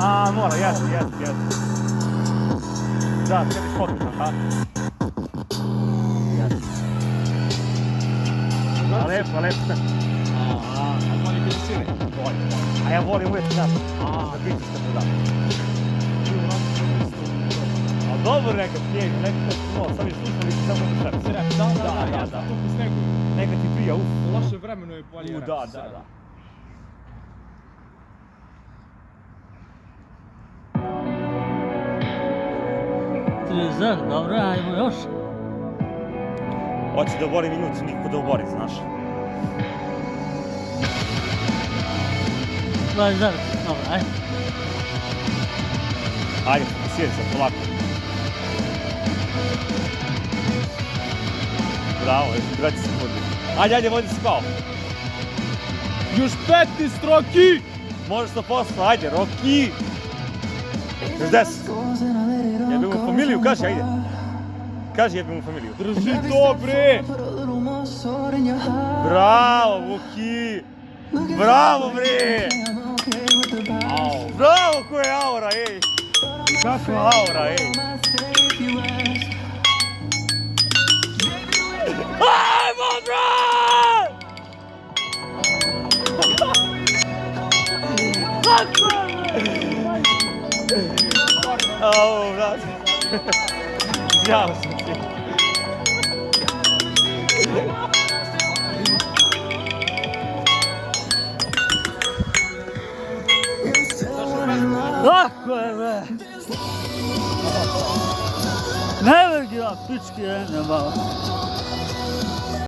A, mora, jeste. Da, sediš pokretno, ha? Lepo. A oni bili sili? A ja volim uvijek da pritiska to da. A dobro nekad snijeg, nekad sam je slušalici samo da treba. Da. Tu po snegu. Nekad ti prija, U lošem vremenu je bolje. Da. Dobro, ajmo još. Hoće da obori minut, niko da obori, znaš. 20, dobro, ajde. Ajde, fokusiraj se, polako. Bravo, još 20 sekundi. Ajde, vodi se kao. Još 15, Roki! Možeš to posla, ajde, Roki! Još 10. Jebim mu familiju, kaži, ajde. Kaži jebim mu familiju. Drži dobre! Bravo, Vuki! Bravo, bre! Bravo, ko je aura, ej! Kakva aura, ej! Ajmo, brat! Au, brat! Izjavo sam ti. Tako je, bre. Ne vrdi, pički, ne malo.